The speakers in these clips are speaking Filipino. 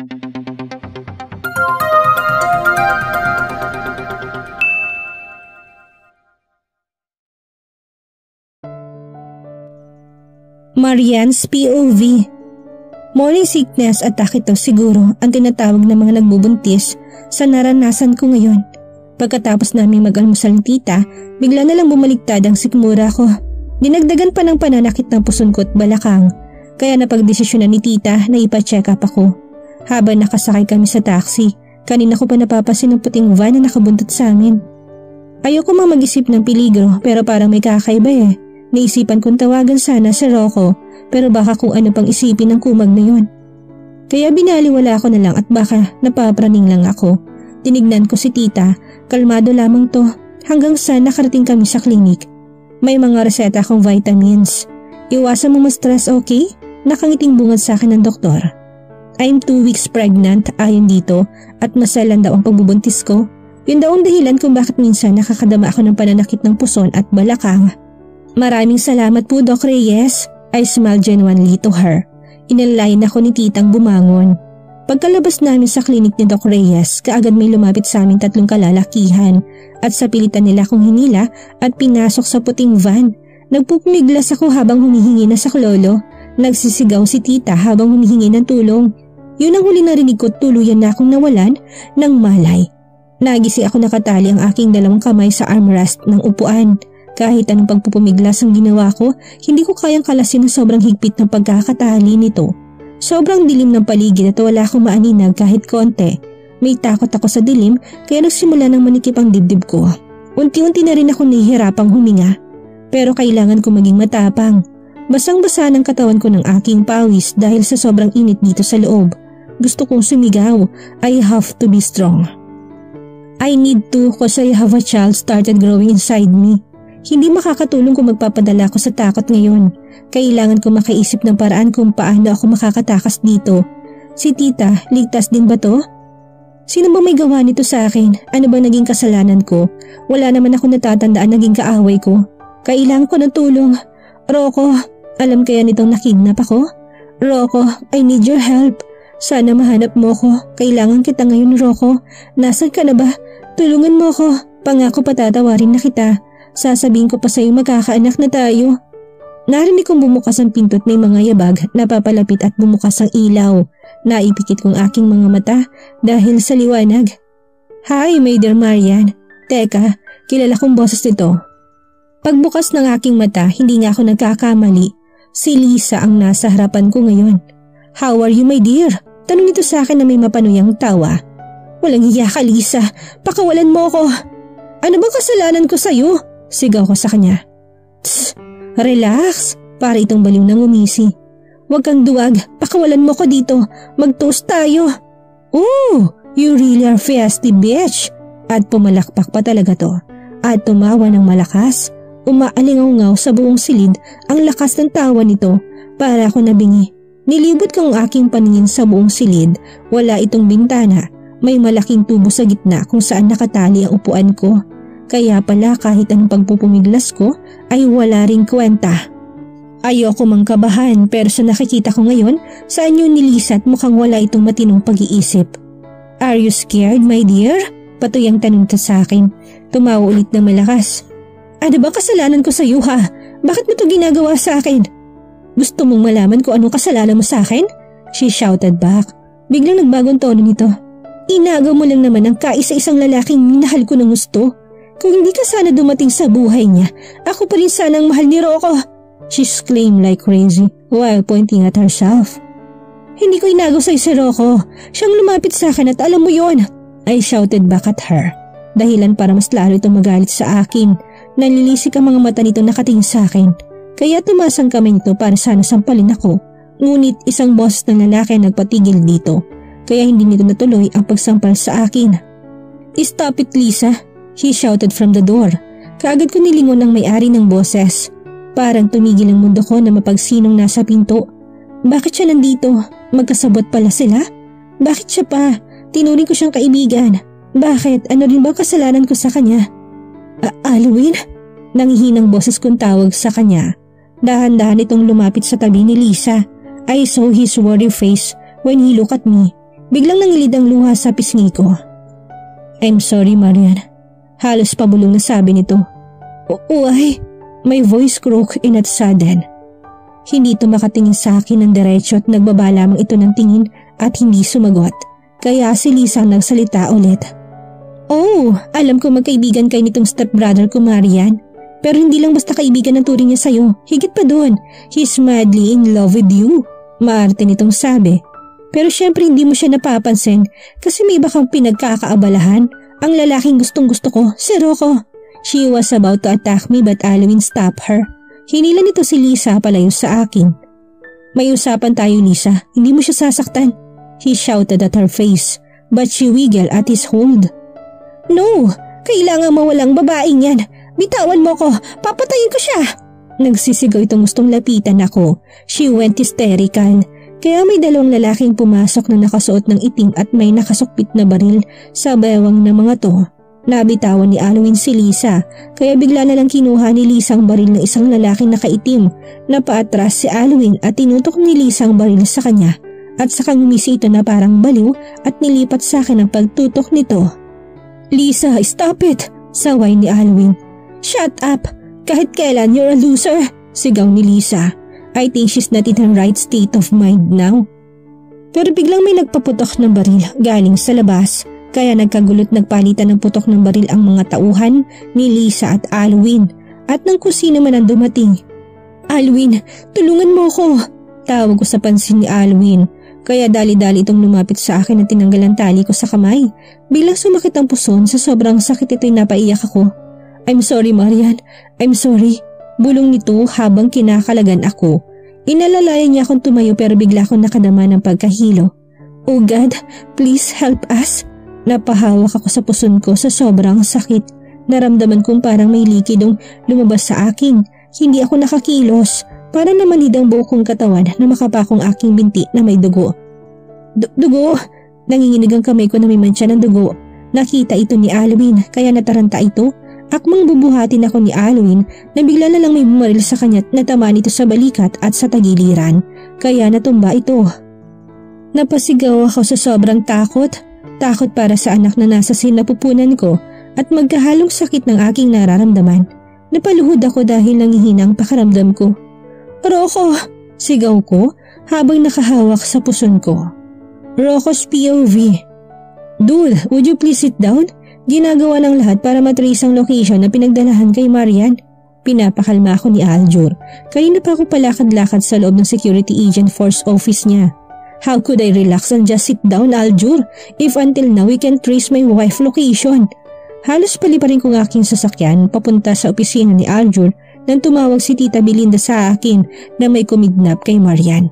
Marian's POV. Morning sickness attack ito siguro ang tinatawag ng mga nagbubuntis sa naranasan ko ngayon. Pagkatapos naming mag-almusal ni tita, bigla na lang bumaliktad ang sikmura ko. Dinagdagan pa ng pananakit ng puson ko at balakang, kaya napagdesisyonan ni tita na ipa-check up ako. Habang nakasakay kami sa taxi, kanina ko pa napapasin ang puting van na nakabuntot sa amin. Ayoko mang mag-isip ng peligro pero parang may kakaiba eh. Naisipan kong tawagan sana si Rocco pero baka kung ano pang isipin ng kumag na yun. Kaya binaliwala ko na lang at baka napapraning lang ako. Tinignan ko si tita, kalmado lamang to hanggang sa nakarating kami sa klinik. May mga reseta akong vitamins. Iwasan mo ma-stress, okay? Nakangiting bungad sa akin ng doktor. I'm 2 weeks pregnant ayon dito at maselan daw ang pagbubuntis ko. Yun daw ang dahilan kung bakit minsan nakakadama ako ng pananakit ng puson at balakang. Maraming salamat po, Doc Reyes. I smiled genuinely to her. Inalayan ako ni titang bumangon. Pagkalabas namin sa klinik ni Doc Reyes, kaagad may lumapit sa aming 3 kalalakihan at sa pilitan nila akong hinila at pinasok sa puting van. Nagpupumiglas ako habang humihingi na sa klolo. Nagsisigaw si tita habang humihingi ng tulong. Yun ang huli narinig ko, tuluyan na akong nawalan ng malay. Nagisi ako nakatali ang aking 2 kamay sa armrest ng upuan. Kahit anong pagpupumiglas ang ginawa ko, hindi ko kayang kalasin ng sobrang higpit ng pagkakatali nito. Sobrang dilim ng paligid at wala akong maaninag kahit konti. May takot ako sa dilim kaya nagsimula ng manikip ang dibdib ko. Unti-unti na rin ako nahihirapang huminga. Pero kailangan ko maging matapang. Basang-basa ng katawan ko ng aking pawis dahil sa sobrang init dito sa loob. Gusto kong sumigaw. I have to be strong. I need to because I have a child started growing inside me. Hindi makakatulong kung magpapadala ako sa takot ngayon. Kailangan ko makaisip ng paraan kung paano ako makakatakas dito. Si tita, ligtas din ba to? Sino ba may gawa nito sa akin? Ano ba naging kasalanan ko? Wala naman ako natatandaan naging kaaway ko. Kailangan ko ng tulong. Rocco, alam kaya nitong nakidnap ako? Rocco, I need your help. Sana mahanap mo ko. Kailangan kita ngayon, Rocco. Nasaan ka na ba? Tulungan mo ko. Pangako patatawarin na kita. Sasabihin ko pa sa'yo magkakaanak na tayo. Narinig kong bumukas ang pinto at may mga yabag na papalapit at bumukas ang ilaw. Naipikit kong aking mga mata dahil sa liwanag. Hi, my dear Marian. Teka, kilala kong boses nito. Pagbukas ng aking mata, hindi nga ako nagkakamali. Si Lisa ang nasa harapan ko ngayon. How are you, my dear? Tanong nito sa akin na may mapanuyang tawa. Walang hiya ka, Lisa. Pakawalan mo ko. Ano bang kasalanan ko sa'yo? Sigaw ko sa kanya. Tss, relax. Para itong baliw nang umisi. Huwag kang duwag. Pakawalan mo ko dito. Mag-toast tayo. Oh, you really are feisty, bitch. At pumalakpak pa talaga to. At tumawa ng malakas. Umaalingaw-ngaw sa buong silid ang lakas ng tawa nito. Para ako nabingi. Nilibot ko ang aking paningin sa buong silid. Wala itong bintana. May malaking tubo sa gitna kung saan nakatali ang upuan ko. Kaya pala kahit anong pagpupumiglas ko ay wala ring kwenta. Ayoko mang kabahan pero sa nakikita ko ngayon, sa anyo ni Lisa at mukhang wala itong matinong pag-iisip. Are you scared, my dear? Patuyang tanong ta sa akin. Tumawa ulit ng malakas. Ano ba kasalanan ko sa iyo ha? Bakit mo ito ginagawa sa akin? Gusto mong malaman kung anong kasalanan mo sa akin? She shouted back. Biglang nagbagong tono nito. Inagaw mo lang naman ang kaisa-isang lalaking minahal ko ng gusto. Kung hindi ka sana dumating sa buhay niya, ako pa rin sana ang mahal ni Rocco. She screamed like crazy while pointing at herself. Hindi ko inagaw sa'yo si Rocco. Siyang lumapit sa akin at alam mo yon. I shouted back at her. Dahilan para mas lalo itong magalit sa akin. Nalilisik ang mga mata nito nakatingin sa akin. Kaya tumasang kamay nito para sana sampalin ako. Ngunit isang boses ng lalaki nagpatigil dito. Kaya hindi nito natuloy ang pagsampal sa akin. Stop it, Lisa. He shouted from the door. Kaagad ko nilingon ang may-ari ng boses. Parang tumigil ang mundo ko na mapagsinong nasa pinto. Bakit siya nandito? Magkasabot pala sila? Bakit siya pa? Tinuring ko siyang kaibigan. Bakit? Ano rin ba kasalanan ko sa kanya? Alwin? Nangihinang boses kong tawag sa kanya. Dahan-dahan itong lumapit sa tabi ni Lisa. I saw his worried face when he looked at me. Biglang nangilid ang luha sa pisngi ko. I'm sorry, Marian. Halos pabulong na sabi nito. Why? My voice croaked in a sudden. Hindi ito makatingin sa akin ng diretso at nagbaba lamang ito ng tingin at hindi sumagot. Kaya si Lisa nagsalita ulit. Oh, alam ko magkaibigan kayo nitong stepbrother ko, Marian. Pero hindi lang basta kaibigan ang turing niya sa'yo. Higit pa doon, he's madly in love with you. Maarte nitong sabi. Pero syempre hindi mo siya napapansin kasi may iba kang pinagkakaabalahan. Ang lalaking gustong gusto ko, si Rocco. She was about to attack me but Alwin stopped her. Hinila nito si Lisa palayo sa akin. May usapan tayo, Lisa. Hindi mo siya sasaktan. He shouted at her face but she wiggled at his hold. No, kailangan mawalang babaeng yan. Bitawan mo ko, papatayin ko siya. Nagsisigaw itong gustong lapitan ako. She went hysterical. Kaya may dalawang lalaking pumasok na nakasuot ng itim at may nakasukpit na baril sa bewang ng mga to. Nabitawan ni Alwin si Lisa kaya bigla na lang kinuha ni Lisa ang baril ng isang lalaking nakaitim na paatras si Alwin at tinutok ni Lisa ang baril sa kanya at saka ngumisi ito na parang baliw at nilipat sa akin ang pagtutok nito. Lisa, stop it! Saway ni Alwin. Shut up! Kahit kailan you're a loser! Sigaw ni Lisa. I think she's not in her right state of mind now. Pero biglang may nagpaputok ng baril galing sa labas. Kaya nagkagulot nagpalitan ng putok ng baril ang mga tauhan ni Lisa at Alwin at ng kusino man ang dumating. Alwin, tulungan mo ko! Tawag ko sa pansin ni Alwin. Kaya dali-dali itong lumapit sa akin at tinanggal ang tali ko sa kamay. Biglang sumakit ang puson sa sobrang sakit ito'y napaiyak ako. I'm sorry, Marian. I'm sorry. Bulong nito habang kinakalagan ako. Inalalayan niya akong tumayo pero bigla akong nakadama ng pagkahilo. Oh God, please help us. Napahawak ako sa puson ko sa sobrang sakit. Naramdaman kong parang may likidong lumabas sa akin. Hindi ako nakakilos. Para namanid ang buo kong katawan na makapakong aking binti na may dugo. Dugo! Nanginginig ang kamay ko na may mantsa ng dugo. Nakita ito ni Alwin kaya nataranta ito. Akmang bubuhatin ako ni Alwin na bigla na lang may bumaril sa kanya at natamaan ito sa balikat at sa tagiliran. Kaya natumba ito. Napasigaw ako sa sobrang takot. Takot para sa anak na nasa sinapupunan ko at magkahalong sakit ng aking nararamdaman. Napaluhod ako dahil nangihina ang pakaramdam ko. Rocco! Sigaw ko habang nakahawak sa puson ko. Rocco's POV. Dude, would you please sit down? Ginagawa ng lahat para matrace ang location na pinagdalahan kay Marian. Pinapakalma ako ni Aljur. Kanina pa ako palakad-lakad sa loob ng security agent force office niya. How could I relax and just sit down, Aljur, if until now we can trace my wife location? Halos paliparin ko ng aking sasakyan papunta sa opisina ni Aljur nang tumawag si Tita Belinda sa akin na may kumidnap kay Marian.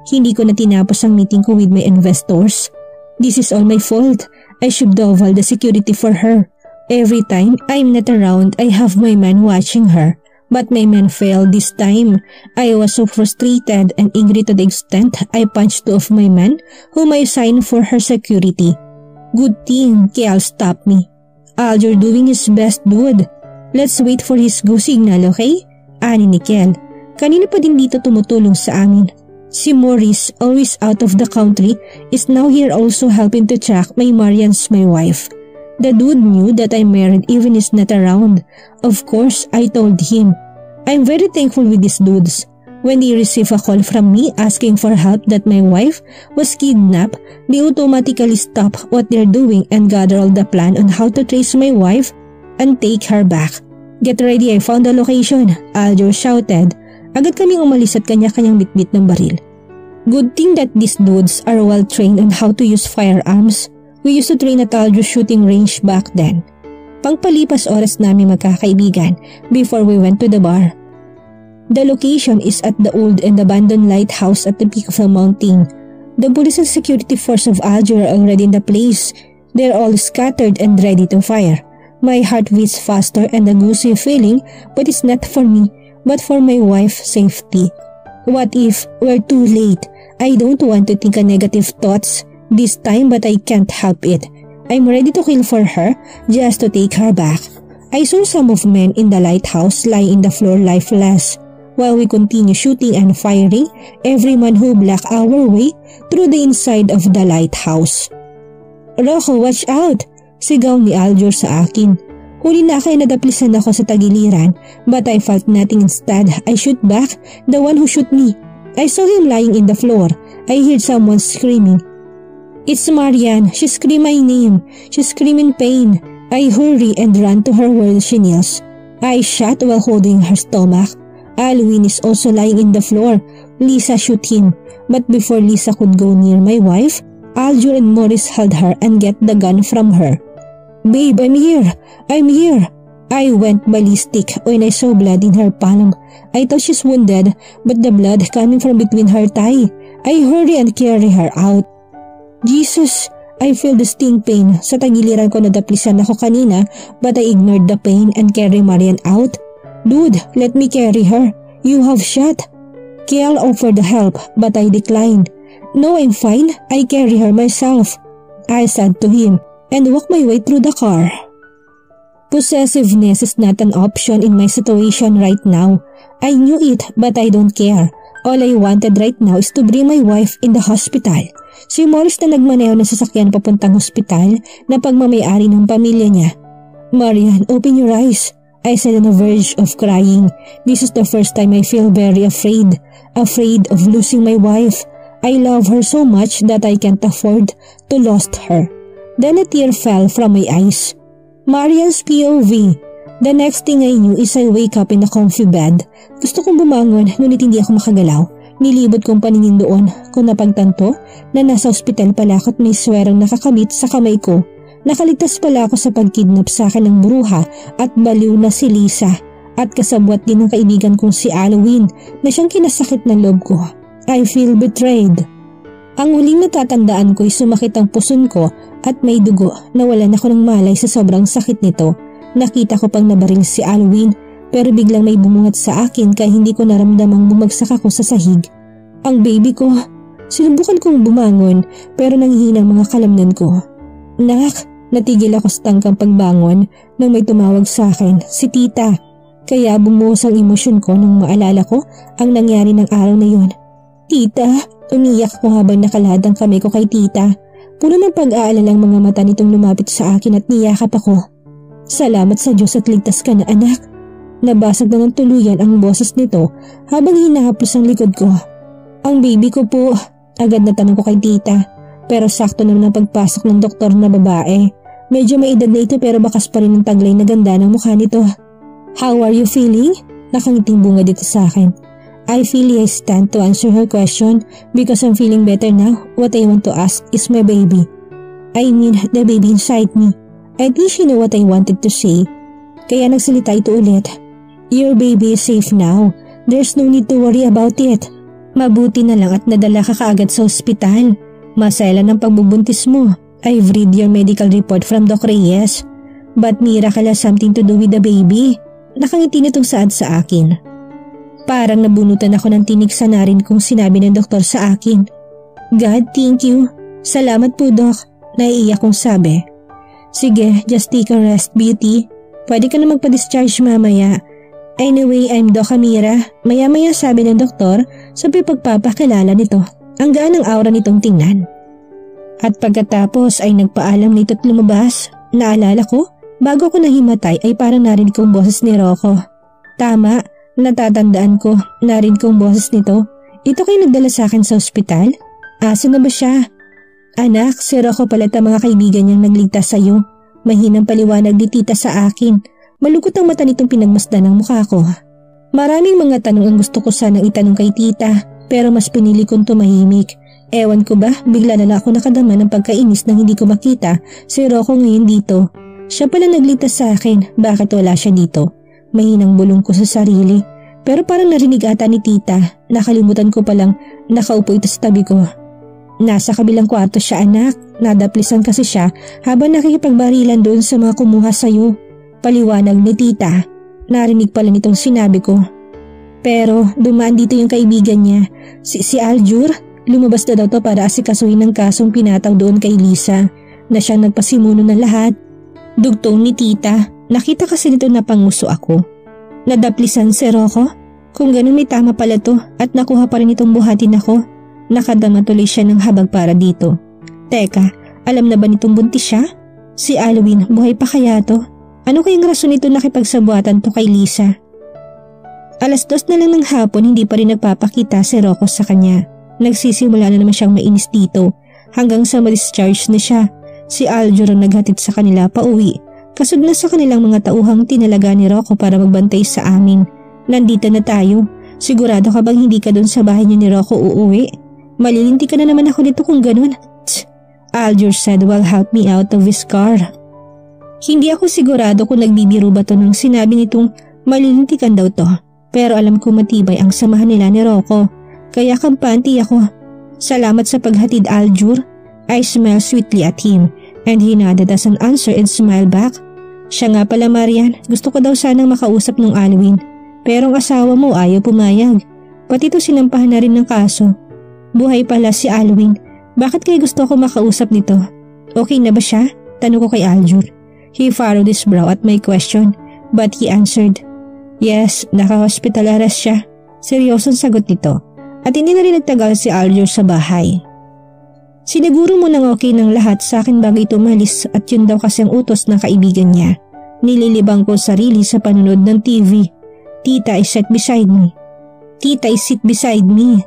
Hindi ko na tinapos ang meeting ko with my investors. This is all my fault. I should double the security for her. Every time I'm not around, I have my man watching her. But my man failed this time. I was so frustrated and angry to the extent I punched two of my men whom I signed for her security. Good thing Kel stopped me. Aljur doing his best, dude. Let's wait for his go signal, okay? Ani ni Kel. Kanina pa din dito tumutulong sa amin. Si Maurice, always out of the country, is now here also helping to track my Marian's my wife. The dude knew that I'm married even is not around. Of course, I told him. I'm very thankful with these dudes. When they receive a call from me asking for help that my wife was kidnapped, they automatically stop what they're doing and gather all the plan on how to trace my wife and take her back. Get ready, I found the location, Aljur shouted. Agad kaming umalis at kanya-kanyang bitbit ng baril. Good thing that these dudes are well trained on how to use firearms. We used to train at Aljur's shooting range back then. Pangpalipas oras namin magkakaibigan before we went to the bar. The location is at the old and abandoned lighthouse at the peak of a mountain. The police and security force of Aljur are already in the place. They're all scattered and ready to fire. My heart beats faster and a goozy feeling, but it's not for me, but for my wife's safety. What if we're too late? I don't want to think of negative thoughts this time, but I can't help it. I'm ready to kill for her just to take her back. I saw some of men in the lighthouse lying in the floor lifeless. while we continue shooting and firing every man who blocked our way through the inside of the lighthouse. "Rocco, watch out!" sigaw ni Aljur sa akin. Huli na kaya nadaplisan ako sa tagiliran, but I felt nothing. Instead, I shoot back the one who shoot me. I saw him lying in the floor. I heard someone screaming. "It's Marian. She screamed my name. She screamed in pain." I hurry and run to her where she kneels. I shot while holding her stomach. Alwin is also lying in the floor. Lisa shoot him, but before Lisa could go near my wife, Aljur and Morris held her and get the gun from her. "Babe, I'm here! I'm here!" I went ballistic when I saw blood in her palm. I thought she's wounded, but the blood coming from between her thigh. I hurry and carry her out. Jesus! I feel the sting pain. Sa tagiliran ko nadaplisan ako kanina, but I ignored the pain and carry Marian out. "Dude, let me carry her. You have shot." Kiel offered help, but I declined. "No, I'm fine. I carry her myself," I said to him, and walk my way through the car. Possessiveness is not an option in my situation right now. I knew it, but I don't care. All I wanted right now is to bring my wife in the hospital. Si Morris na nagmaneho ng sasakyan papuntang hospital na pagmamayari ng pamilya niya. "Marian, open your eyes," I said on the verge of crying. This is the first time I feel very afraid of losing my wife. I love her so much that I can't afford to lose her. Then a tear fell from my eyes. Marian's POV. The next thing I knew is I wake up in a comfy bed. Gusto kong bumangon ngunit hindi ako makagalaw. Nilibot kong paningin doon kung napagtanto na nasa ospital pala ako at may swerang nakakabit sa kamay ko. Nakaligtas pala ako sa pagkidnap sa akin ng bruha at baliw na si Lisa at kasabwat din ng kaibigan kong si Alwin na siyang kinasakit ng loob ko. I feel betrayed. Ang huling natatandaan ko ay sumakit ang puson ko at may dugo. Nawalan ako ng malay sa sobrang sakit nito. Nakita ko pang nabaril si Alwin pero biglang may bumungat sa akin kaya hindi ko naramdamang bumagsak ako sa sahig. Ang baby ko. Sinubukan kong bumangon pero nanghihina ang mga kalamnan ko. "Nak!" Natigil ako sa tangkang pagbangon nang may tumawag sa akin, si Tita. Kaya bumuhos ang emosyon ko nang maalala ko ang nangyari ng araw na yon. "Tita!" Umiyak ko habang nakalahad ang kamay ko kay Tita. Puno ng pag-aalala ang mga mata nitong lumapit sa akin at niyakap ako. "Salamat sa Diyos at ligtas ka na, anak." Nabasag na ng tuluyan ang boses nito habang hinahaplos ang likod ko. "Ang baby ko po," agad na tanong ko kay Tita. Pero sakto naman ang pagpasok ng doktor na babae. Medyo may edad na ito pero bakas pa rin ang taglay na ganda ng mukha nito. "How are you feeling?" Nakangiting bunga dito sa akin. I feel hesitant to answer her question because I'm feeling better now. What I want to ask is my baby. I mean, the baby inside me. I think she know what I wanted to say. Kaya nagsalita ito ulit. "Your baby is safe now. There's no need to worry about it. Mabuti na lang at nadala ka kaagad sa ospital. Masaya lang ang pagbubuntis mo. I've read your medical report from Doc Reyes. But miracle has something to do with the baby." Nakangiti nitong saad sa akin. Parang nabunutan ako ng tinig sa narin kong sinabi ng doktor sa akin. "God, thank you. Salamat po, Doc." Naiiyak kong sabi. "Sige, just take a rest, beauty. Pwede ka na magpa-discharge mamaya. Anyway, I'm Doc Amira." Maya-maya sabi ng doktor sa pagpapakilala nito. Ang gaan ng aura nitong tingnan. At pagkatapos ay nagpaalam nito at lumabas. Naalala ko, bago ko nahimatay ay parang narinig kong boses ni Rocco. Tama, natatandaan ko, narinig kong boses nito. Ito kayo nagdala sa akin sa ospital? Asa na ba siya? "Anak, si Rocco pala't ang mga kaibigan niyang nagligtas sa iyo." Mahinang paliwanag ni Tita sa akin. Malukot ang mata nitong pinagmasdan ng mukha ko. Maraming mga tanong ang gusto ko sanang itanong kay Tita, pero mas pinili kong tumahimik. Ewan ko ba, bigla na lang ako nakadama ng pagkainis nang hindi ko makita si Rocco ngayon dito. Siya pala nagligtas sa akin, bakit wala siya dito? Mahinang bulong ko sa sarili. Pero parang narinig ata ni Tita, nakalimutan ko palang nakaupo ito sa tabi ko. "Nasa kabilang kwarto siya, anak. Nadaplisan kasi siya habang nakikipagbarilan doon sa mga kumuha sa'yo." Paliwanag ni Tita. Narinig pala nitong sinabi ko. Pero dumaan dito yung kaibigan niya, si Aljur. Lumabas na daw to para asikasuhin ng kasong pinataw doon kay Lisa na siyang nagpasimuno ng lahat. Dugtong ni Tita. Nakita kasi nito na panguso ako. "Nadaplisan si Rocco?" Kung ganun may tama pala to at nakuha pa rin itong buhatin ako. Nakadama tuloy siya ng habag para dito. Teka, alam na ba nitong buntis siya? Si Alwin, buhay pa kaya to? Ano kayang rason nito nakipagsabuatan to kay Lisa? 2:00 na lang ng hapon hindi pa rin nagpapakita si Rocco sa kanya. Nagsisimula na naman siyang mainis dito hanggang sa ma-discharge na siya. Si Aljur ang naghatid sa kanila pauwi. Kasud na sa kanilang mga tauhang tinalaga ni Rocco para magbantay sa amin. Nandito na tayo. Sigurado ka bang hindi ka dun sa bahay niya ni Rocco uuwi? Malilinti ka na naman ako dito kung ganun. Aljur said while help me out of his car. Hindi ako sigurado kung nagbibiro ba to nung sinabi nitong malilintikan daw to. Pero alam ko matibay ang samahan nila ni Rocco. Kaya kampante ako. Salamat sa paghatid, Aljur. I smiled sweetly at him and he nodded as an answer and smiled back. Siya nga pala, Marian, gusto ko daw sanang makausap ng Alwin. Pero ang asawa mo ayaw pumayag. Pati to sinampahan na rin ng kaso. Buhay pala si Alwin. Bakit kaya gusto ko makausap nito? Okay na ba siya? Tanong ko kay Aljur. He furrowed his brow at my question, but he answered, yes, naka-hospital arrest siya. Seryosong sagot nito. At hindi na rin nagtagal si Aljur sa bahay. Siniguro mo nang okay ng lahat sa akin bago ito umalis at yun daw kasi ang utos ng kaibigan niya. Nililibang ko sarili sa panunod ng TV. Tita is sit beside me. Tita is sit beside me.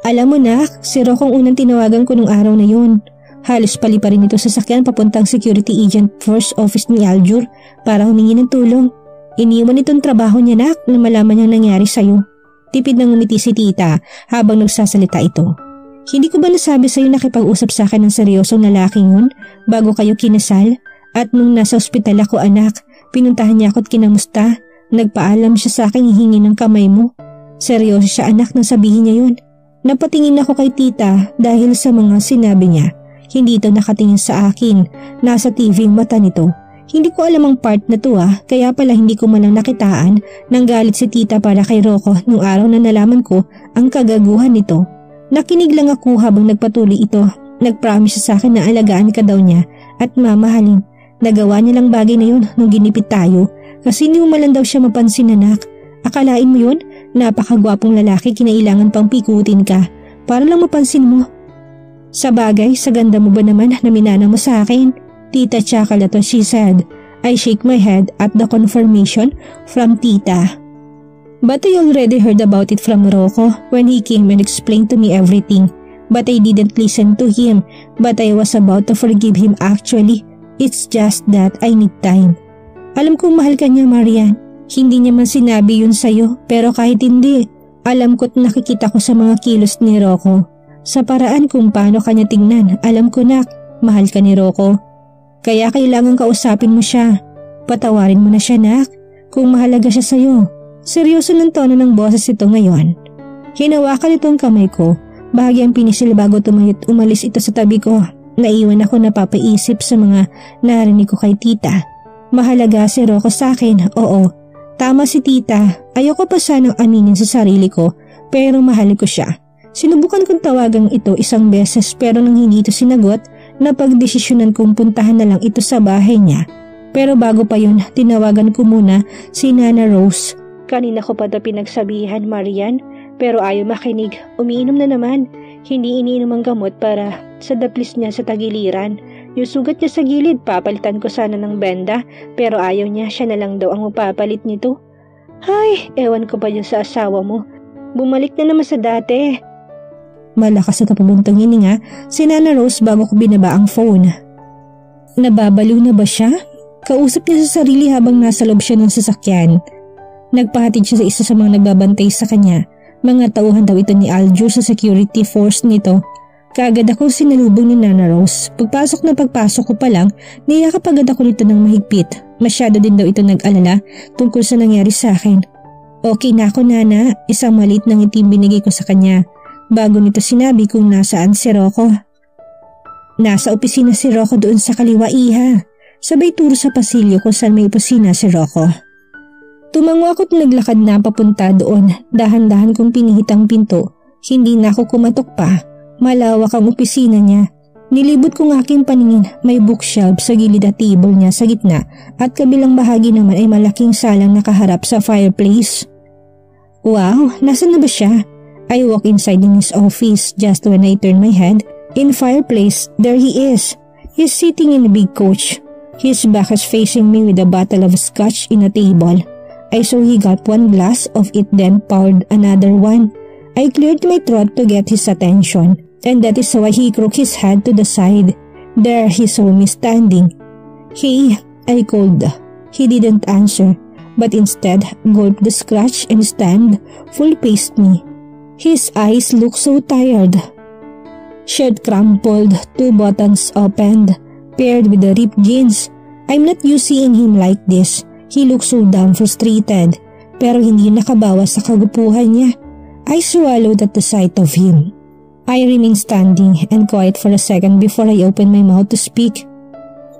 Alam mo nak, si Rocco ang unang tinawagan ko nung araw na yun. Halos pali pa rin ito sa sakyan papuntang security agent first office ni Aljur para humingi ng tulong. Iniwan itong trabaho niya nak na malaman niyang nangyari sa'yo. Tipid nang umiti si tita habang nagsasalita ito. Hindi ko ba nasabi sa'yo nakipag-usap sa akin ng seryosong lalaking yun bago kayo kinasal? At nung nasa ospital ako anak, pinuntahan niya ako at kinamusta. Nagpaalam siya sa akin hihingi ng kamay mo. Seryoso siya anak nang sabihin niya yun. Napatingin ako kay tita dahil sa mga sinabi niya. Hindi ito nakatingin sa akin. Nasa TV ang mata nito. Hindi ko alam ang part na to kaya pala hindi ko man lang nakitaan nang galit si tita para kay Rocco nung araw na nalaman ko ang kagaguhan nito. Nakinig lang ako habang nagpatuloy ito. Nagpromise siya sa akin na alagaan ka daw niya at mamahalin. Nagawa niya lang bagay na yun nung ginipit tayo kasi hindi mo man lang daw siya mapansin anak. Akalain mo yun? Napakagwapong lalaki, kinailangan pang pikutin ka para lang mapansin mo. Sa bagay, sa ganda mo ba naman na minana mo sa akin? Tita Chakalato, she said. I shake my head at the confirmation from tita. But I already heard about it from Rocco when he came and explained to me everything. But I didn't listen to him. But I was about to forgive him actually. It's just that I need time. Alam kong mahal ka niya, Marian. Hindi niya man sinabi yun sa'yo, pero kahit hindi, alam ko't nakikita ko sa mga kilos ni Rocco. Sa paraan kung paano kanya tingnan, alam ko na, mahal ka ni Rocco. Kaya kailangan kausapin mo siya. Patawarin mo na siya, nak, kung mahalaga siya sa'yo. Seryoso ng tono ng boses ito ngayon. Hinawakan itong kamay ko, bahagyang pinisil bago umalis ito sa tabi ko. Naiwan ako napapaisip sa mga narinig ko kay tita. Mahalaga si Rocco sa akin, oo. Tama si tita, ayoko pa sanang aminin sa sarili ko pero mahal ko siya. Sinubukan kong tawagan ito isang beses pero nang hindi ito sinagot, napagdesisyonan kong puntahan na lang ito sa bahay niya. Pero bago pa yun, tinawagan ko muna si Nana Rose. Kanina ko pa ito pinagsabihan, Marian, pero ayaw makinig. Umiinom na naman. Hindi iniinom ang gamot para sa daplis niya sa tagiliran. Yung sugat niya sa gilid, papalitan ko sana ng benda, pero ayaw niya, siya na lang daw ang mapapalit nito. Ay, ewan ko pa yun sa asawa mo. Bumalik na naman sa dati. Malakas na napabuntong hininga si Nana Rose bago ko binaba ang phone. Nababaliw na ba siya? Kausap niya sa sarili habang nasa loob siya ng sasakyan. Nagpahatid siya sa isa sa mga nagbabantay sa kanya. Mga tauhan daw ito ni Aljur sa security force nito. Kaagad ako sinalubong ni Nana Rose. Pagpasok ko pa lang, niyakap agad ako nito ng mahigpit. Masyado din daw ito nag-alala tungkol sa nangyari sa akin. Okay na ako, Nana. Isang maliit na ngiti binigay ko sa kanya. Bago nito sinabi kung nasaan si Rocco. Nasa opisina si Rocco doon sa kaliwa, iha. Sabay turo sa pasilyo kung saan may opisina si Rocco. Tumango ako at naglakad na papunta doon. Dahan-dahan kong pinihit ang pinto. Hindi na ako kumatok pa. Malawak ang opisina niya. Nilibot kong aking paningin. May bookshelf sa gilid at table niya sa gitna at kabilang bahagi naman ay malaking salang nakaharap sa fireplace. Wow, nasan na ba siya? I walk inside in his office. Just when I turn my head, in fireplace, there he is. He's sitting in a big couch. His back is facing me with a bottle of scotch in a table. I saw he got one glass of it then poured another one. I cleared my throat to get his attention, and that is why he crooked his head to the side. There he saw me standing. Hey, I called. He didn't answer, but instead gulped the scotch and stand full-faced me. His eyes looked so tired. Shirt crumpled, 2 buttons opened, paired with the ripped jeans. I'm not used seeing him like this. He looked so damn frustrated, pero hindi nakabawas sa kagupuhan niya. I swallowed at the sight of him. I remained standing and quiet for a second before I opened my mouth to speak.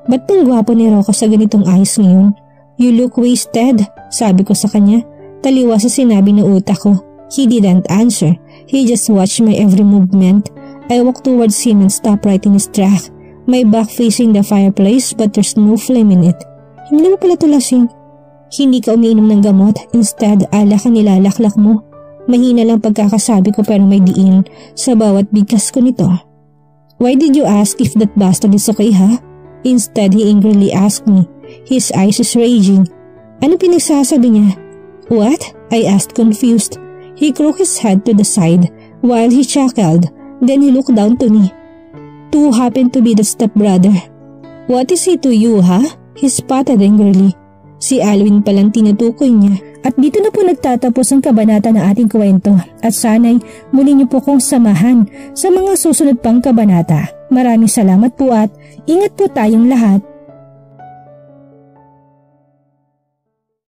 Ba't pang gwapo ni Rocco sa ganitong ayos ngayon? You look wasted, sabi ko sa kanya. Taliwa sa sinabi ng utak ko. He didn't answer. He just watched my every movement. I walked towards him and stopped right in his track. My back facing the fireplace but there's no flame in it. Hindi mo pala ito lasing. Hindi ka umiinom ng gamot. Instead, alak ang nilalaklak mo. Mahina lang pagkakasabi ko pero may diin sa bawat bigkas ko nito. Why did you ask if that bastard is okay, ha? Instead, he angrily asked me. His eyes is raging. Ano pinagsasabi niya? What? I asked confused. He crooked his head to the side while he chuckled. Then he looked down to me. Two happened to be the stepbrother. What is he to you, ha? He sputtered angrily. Si Alwin palang tinutukoy niya. At dito na po nagtatapos ang kabanata ng ating kwento at sana'y muli niyo po kong samahan sa mga susunod pang kabanata. Maraming salamat po at ingat po tayong lahat.